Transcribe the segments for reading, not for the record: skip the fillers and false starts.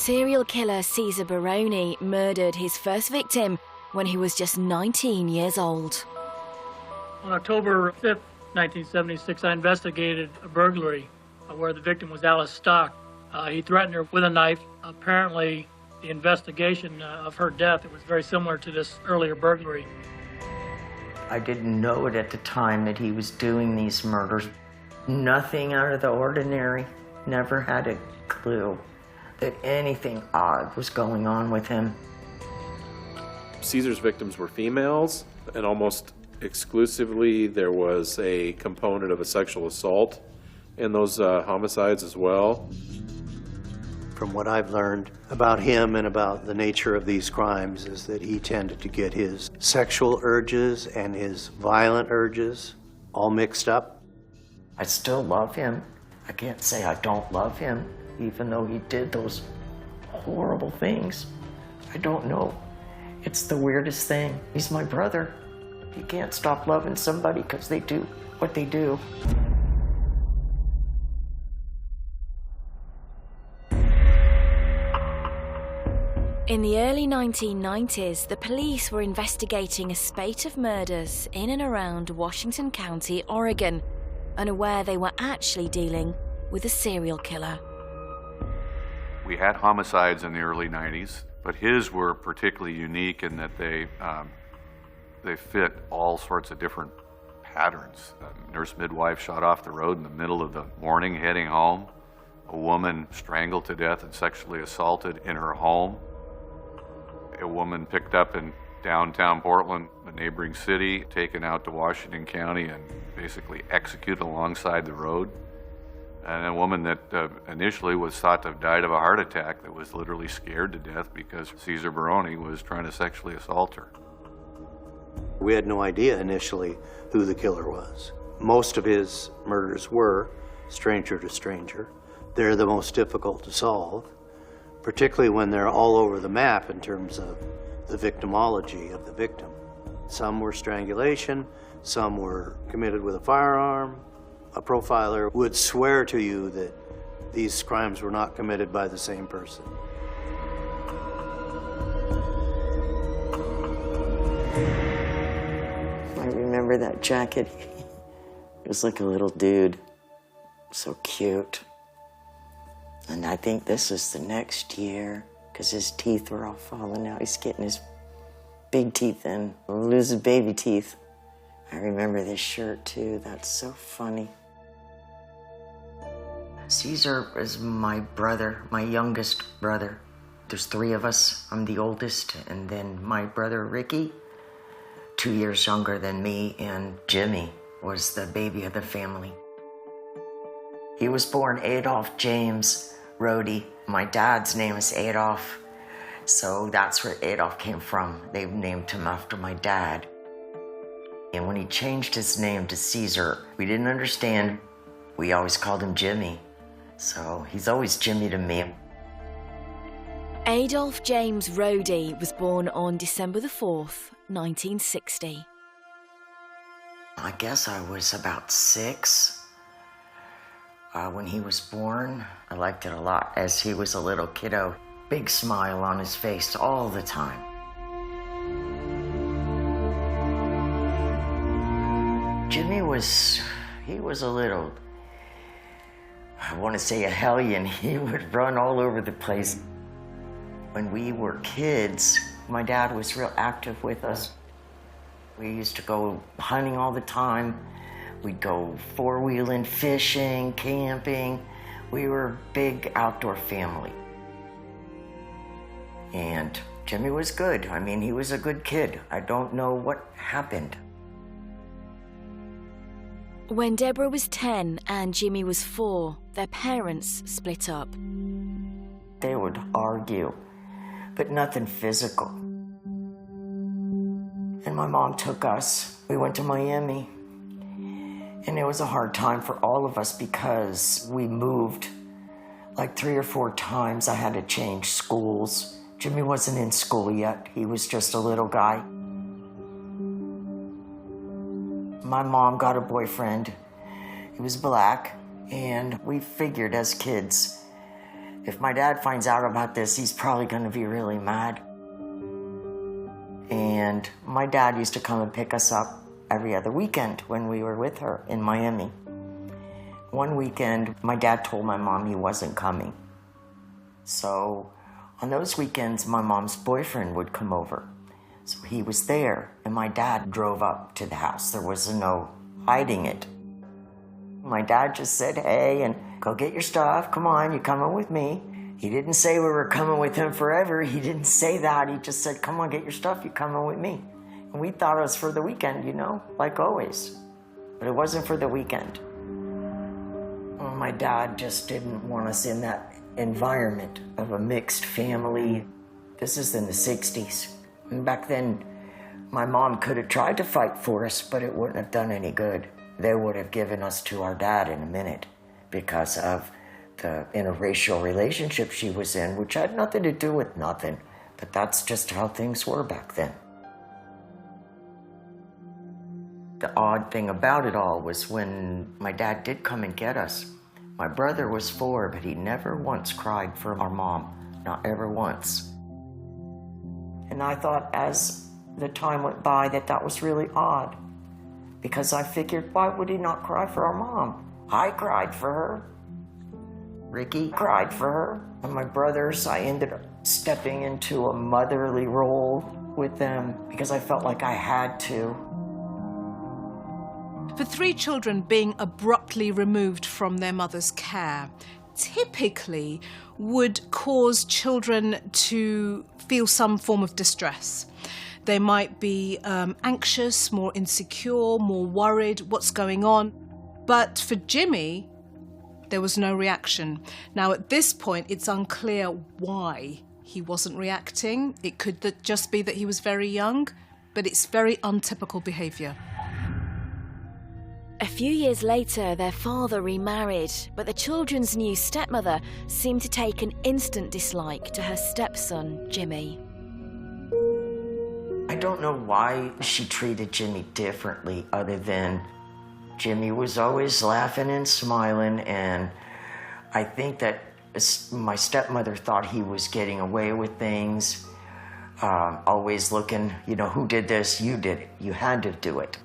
Serial killer Cesar Baroni murdered his first victim when he was just 19 years old. On October 5th, 1976, I investigated a burglary where the victim was Alice Stock. He threatened her with a knife. Apparently, the investigation of her death, it was very similar to this earlier burglary. I didn't know it at the time that he was doing these murders. Nothing out of the ordinary. Never had a clue that anything odd was going on with him. Cesar's victims were females, and almost exclusively there was a component of a sexual assault in those homicides as well. From what I've learned about him and about the nature of these crimes is that he tended to get his sexual urges and his violent urges all mixed up. I still love him. I can't say I don't love him, even though he did those horrible things. I don't know. It's the weirdest thing. He's my brother. You can't stop loving somebody because they do what they do. In the early 1990s, the police were investigating a spate of murders in and around Washington County, Oregon, unaware they were actually dealing with a serial killer. We had homicides in the early 90s, but his were particularly unique in that they fit all sorts of different patterns. A nurse midwife shot off the road in the middle of the morning heading home. A woman strangled to death and sexually assaulted in her home. A woman picked up in downtown Portland, a neighboring city, taken out to Washington County and basically executed alongside the road. And a woman that initially was thought to have died of a heart attack that was literally scared to death because Cesar Baroni was trying to sexually assault her. We had no idea initially who the killer was. Most of his murders were stranger to stranger. They're the most difficult to solve, particularly when they're all over the map in terms of the victimology of the victim. Some were strangulation, some were committed with a firearm. A profiler would swear to you that these crimes were not committed by the same person. I remember that jacket. It was like a little dude. So cute. And I think this is the next year, because his teeth were all falling out. He's getting his big teeth in, losing baby teeth. I remember this shirt too. That's so funny. Cesar is my brother, my youngest brother. There's three of us. I'm the oldest, and then my brother Ricky, 2 years younger than me, and Jimmy was the baby of the family. He was born Adolph James Rohde. My dad's name is Adolph, so that's where Adolph came from. They named him after my dad. And when he changed his name to Cesar, we didn't understand. We always called him Jimmy, so he's always Jimmy to me. Adolph James Rohde was born on December the 4th, 1960. I guess I was about 6 when he was born. I liked it a lot as he was a little kiddo. Big smile on his face all the time. Jimmy was a little, I want to say a hellion. He would run all over the place. When we were kids, my dad was real active with us. We used to go hunting all the time. We'd go four-wheeling, fishing, camping. We were a big outdoor family. And Jimmy was good. I mean, he was a good kid. I don't know what happened. When Deborah was 10 and Jimmy was 4, their parents split up. They would argue, but nothing physical. And my mom took us. We went to Miami. And it was a hard time for all of us because we moved like 3 or 4 times. I had to change schools. Jimmy wasn't in school yet. He was just a little guy. My mom got a boyfriend. He was black, and we figured as kids If my dad finds out about this, he's probably going to be really mad. And my dad used to come and pick us up every other weekend when we were with her in Miami. One weekend, my dad told my mom he wasn't coming. So on those weekends, my mom's boyfriend would come over. So he was there, and my dad drove up to the house. There was no hiding it. My dad just said, hey, and go get your stuff. Come on, you're coming with me. He didn't say we were coming with him forever. He didn't say that. He just said, come on, get your stuff. You're coming with me. And we thought it was for the weekend, you know, like always. But it wasn't for the weekend. Well, my dad just didn't want us in that environment of a mixed family. This is in the 60s. And back then, my mom could have tried to fight for us, but it wouldn't have done any good. They would have given us to our dad in a minute because of the interracial relationship she was in, which had nothing to do with nothing. But that's just how things were back then. The odd thing about it all was when my dad did come and get us, my brother was 4, but he never once cried for our mom. Not ever once. And I thought as the time went by that was really odd. Because I figured, why would he not cry for our mom? I cried for her. Ricky cried for her. And my brothers, I ended up stepping into a motherly role with them because I felt like I had to. For 3 children being abruptly removed from their mother's care typically would cause children to feel some form of distress. They might be anxious, more insecure, more worried, what's going on. But for Jimmy, there was no reaction. Now, at this point, it's unclear why he wasn't reacting. It could just be that he was very young, but it's very untypical behaviour. A few years later, their father remarried, but the children's new stepmother seemed to take an instant dislike to her stepson, Jimmy. I don't know why she treated Jimmy differently other than Jimmy was always laughing and smiling, and I think that my stepmother thought he was getting away with things, always looking, you know, who did this? You did it. You had to do it.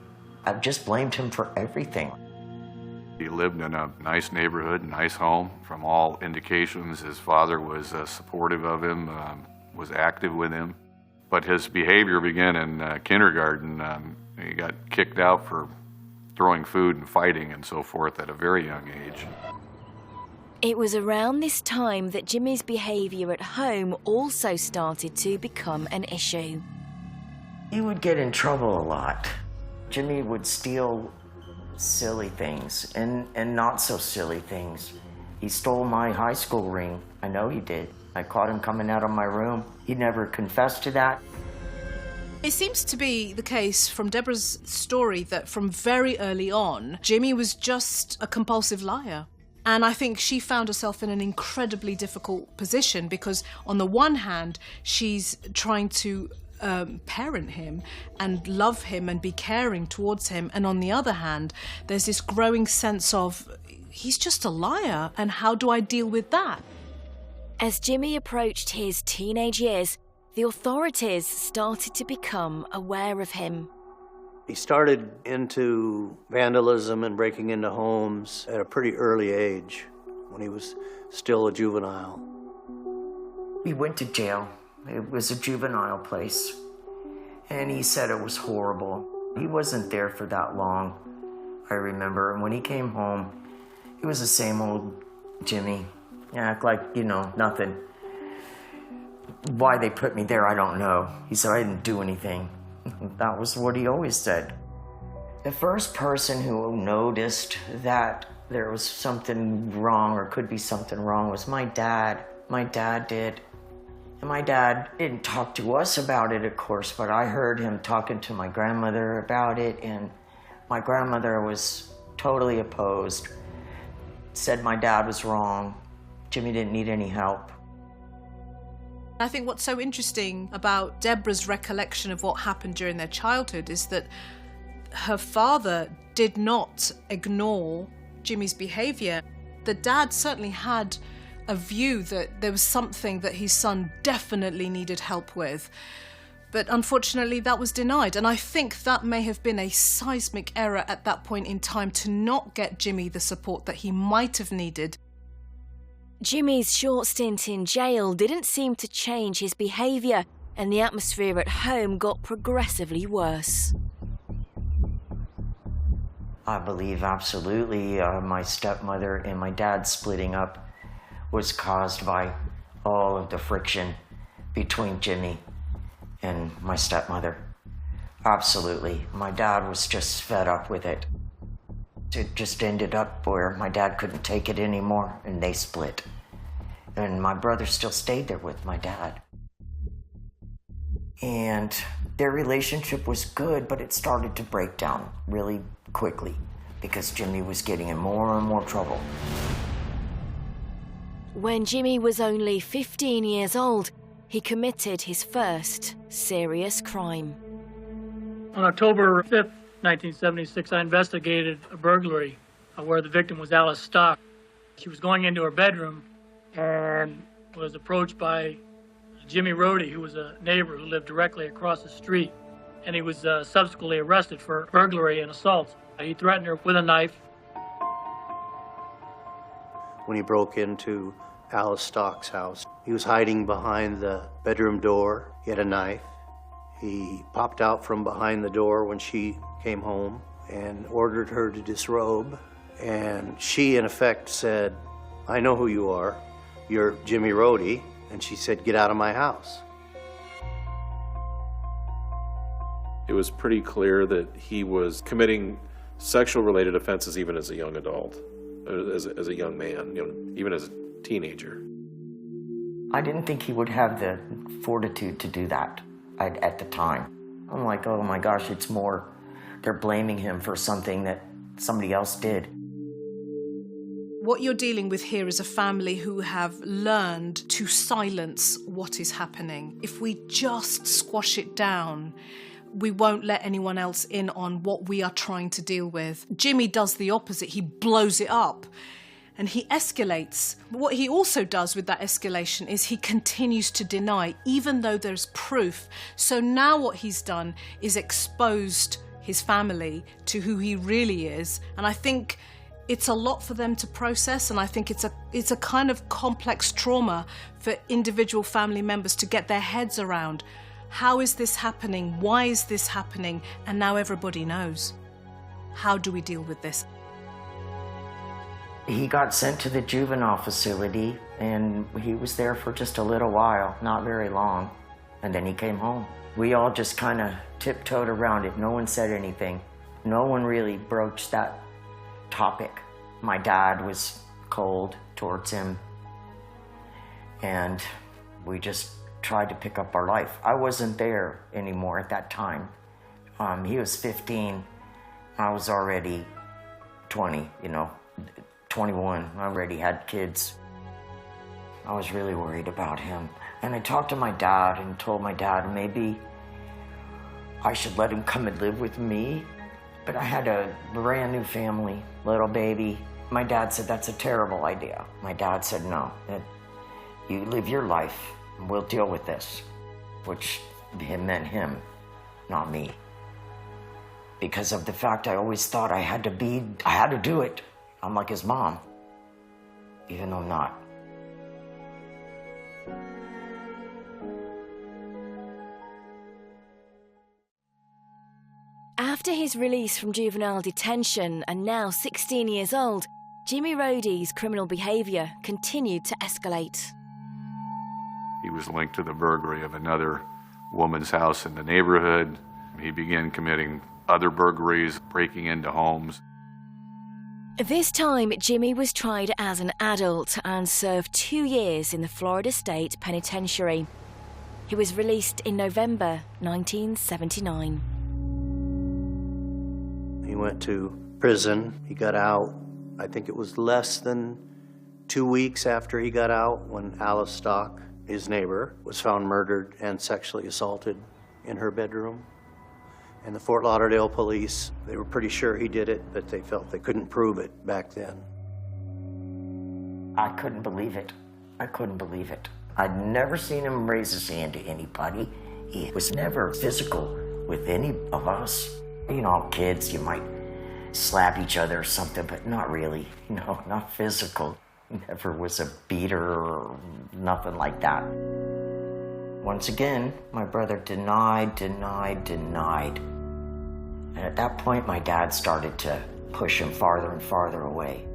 I just blamed him for everything. He lived in a nice neighborhood, nice home. From all indications, his father was supportive of him, was active with him. But his behavior began in kindergarten. He got kicked out for throwing food and fighting and so forth at a very young age. It was around this time that Jimmy's behaviour at home also started to become an issue. He would get in trouble a lot. Jimmy would steal silly things and not so silly things. He stole my high school ring. I know he did. I caught him coming out of my room. He never confessed to that. It seems to be the case from Deborah's story that from very early on, Jimmy was just a compulsive liar. And I think she found herself in an incredibly difficult position because on the one hand, she's trying to parent him and love him and be caring towards him. And on the other hand, there's this growing sense of, he's just a liar. And how do I deal with that? As Jimmy approached his teenage years, the authorities started to become aware of him. He started into vandalism and breaking into homes at a pretty early age when he was still a juvenile. We went to jail. It was a juvenile place. And he said it was horrible. He wasn't there for that long, I remember. And when he came home, he was the same old Jimmy. Act like, you know, nothing. Why they put me there, I don't know. He said I didn't do anything. That was what he always said. The first person who noticed that there was something wrong or could be something wrong was my dad. My dad did. And my dad didn't talk to us about it, of course, but I heard him talking to my grandmother about it, and my grandmother was totally opposed. Said my dad was wrong. Jimmy didn't need any help. I think what's so interesting about Deborah's recollection of what happened during their childhood is that her father did not ignore Jimmy's behaviour. The dad certainly had a view that there was something that his son definitely needed help with. But unfortunately, that was denied. And I think that may have been a seismic error at that point in time to not get Jimmy the support that he might have needed. Jimmy's short stint in jail didn't seem to change his behaviour, and the atmosphere at home got progressively worse. I believe absolutely my stepmother and my dad splitting up was caused by all of the friction between Jimmy and my stepmother. Absolutely. My dad was just fed up with it. It just ended up where my dad couldn't take it anymore and they split. And my brother still stayed there with my dad. And their relationship was good, but it started to break down really quickly because Jimmy was getting in more and more trouble. When Jimmy was only 15 years old, he committed his first serious crime. On October 5th, 1976, I investigated a burglary where the victim was Alice Stock. She was going into her bedroom and was approached by Jimmy Rohde, who was a neighbor who lived directly across the street, and he was subsequently arrested for burglary and assault. He threatened her with a knife. When he broke into Alice Stock's house, he was hiding behind the bedroom door. He had a knife. He popped out from behind the door when she came home and ordered her to disrobe. And she, in effect, said, "I know who you are. You're Jimmy Rohde." And she said, "Get out of my house." It was pretty clear that he was committing sexual-related offenses even as a young adult, as a young man, even as a teenager. I didn't think he would have the fortitude to do that at the time. I'm like, oh my gosh, it's more, they're blaming him for something that somebody else did. What you're dealing with here is a family who have learned to silence what is happening. If we just squash it down, we won't let anyone else in on what we are trying to deal with. Jimmy does the opposite. He blows it up and he escalates. What he also does with that escalation is he continues to deny, even though there's proof. So now what he's done is exposed his family to who he really is. And I think it's a lot for them to process, and I think it's a kind of complex trauma for individual family members to get their heads around. How is this happening? Why is this happening? And now everybody knows. How do we deal with this? He got sent to the juvenile facility, and he was there for just a little while, not very long, and then he came home. We all just kind of tiptoed around it. No one said anything. No one really broached that topic. My dad was cold towards him, and we just tried to pick up our life. I wasn't there anymore at that time. He was 15. I was already 20, 21. I already had kids. I was really worried about him. And I talked to my dad and told my dad maybe I should let him come and live with me. But I had a brand new family, little baby. My dad said, that's a terrible idea. My dad said, no, you live your life and we'll deal with this, which meant him, not me. Because of the fact I always thought I had to do it. I'm like his mom, even though I'm not. After his release from juvenile detention and now 16 years old, Jimmy Rohde's criminal behaviour continued to escalate. He was linked to the burglary of another woman's house in the neighborhood. He began committing other burglaries, breaking into homes. This time, Jimmy was tried as an adult and served 2 years in the Florida State Penitentiary. He was released in November 1979. He went to prison. He got out, I think it was less than 2 weeks after he got out, when Alice Stock, his neighbor, was found murdered and sexually assaulted in her bedroom. And the Fort Lauderdale police, they were pretty sure he did it, but they felt they couldn't prove it back then. I couldn't believe it. I couldn't believe it. I'd never seen him raise his hand to anybody. He was never physical with any of us. You know, kids, you might slap each other or something, but not really. No, not physical. Never was a beater or nothing like that. Once again, my brother denied. And at that point, my dad started to push him farther and farther away.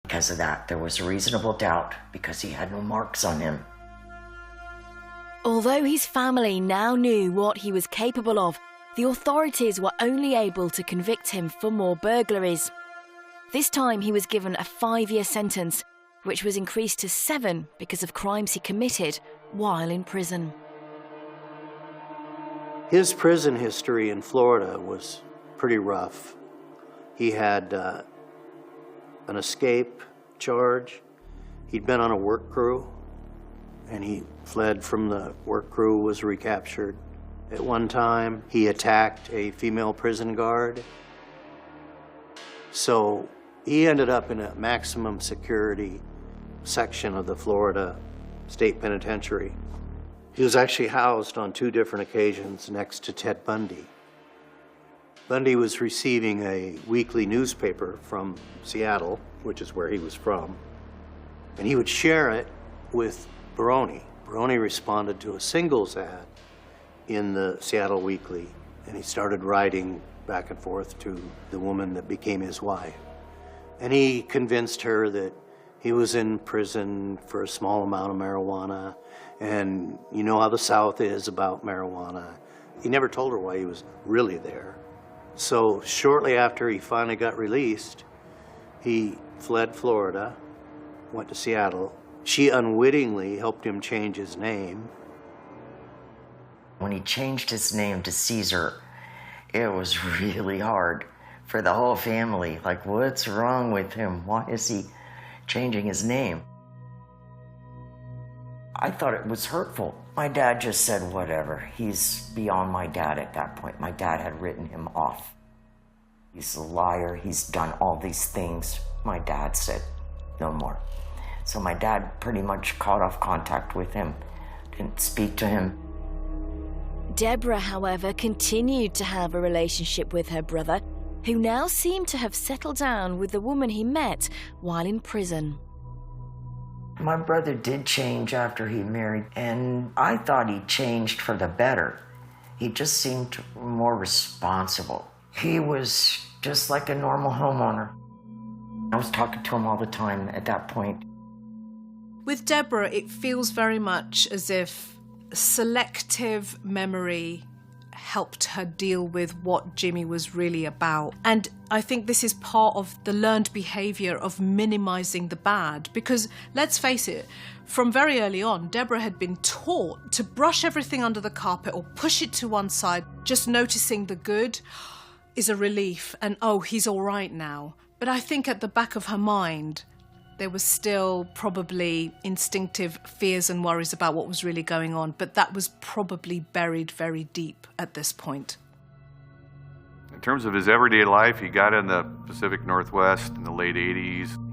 Because of that, there was reasonable doubt because he had no marks on him. Although his family now knew what he was capable of, the authorities were only able to convict him for more burglaries. This time he was given a 5-year sentence, which was increased to 7 because of crimes he committed while in prison. His prison history in Florida was pretty rough. He had an escape charge. He'd been on a work crew, and he fled from the work crew, was recaptured. At one time, he attacked a female prison guard. So he ended up in a maximum security section of the Florida State Penitentiary. He was actually housed on 2 different occasions next to Ted Bundy. Bundy was receiving a weekly newspaper from Seattle, which is where he was from, and he would share it with Baroni. Baroni responded to a singles ad in the Seattle Weekly, and he started writing back and forth to the woman that became his wife. And he convinced her that he was in prison for a small amount of marijuana, and you know how the South is about marijuana. He never told her why he was really there. So shortly after he finally got released, he fled Florida, went to Seattle. She unwittingly helped him change his name When he changed his name to Caesar, it was really hard for the whole family. Like, what's wrong with him? Why is he changing his name? I thought it was hurtful. My dad just said, whatever. He's beyond my dad at that point. My dad had written him off. He's a liar. He's done all these things. My dad said, no more. So my dad pretty much cut off contact with him, didn't speak to him. Deborah, however, continued to have a relationship with her brother, who now seemed to have settled down with the woman he met while in prison. My brother did change after he married, and I thought he changed for the better. He just seemed more responsible. He was just like a normal homeowner. I was talking to him all the time at that point. With Deborah, it feels very much as if selective memory helped her deal with what Jimmy was really about. And I think this is part of the learned behaviour of minimising the bad, because let's face it, from very early on, Deborah had been taught to brush everything under the carpet or push it to one side. Just noticing the good is a relief, and oh, he's all right now. But I think at the back of her mind, there was still probably instinctive fears and worries about what was really going on, but that was probably buried very deep at this point. In terms of his everyday life, he got in the Pacific Northwest in the late 80s.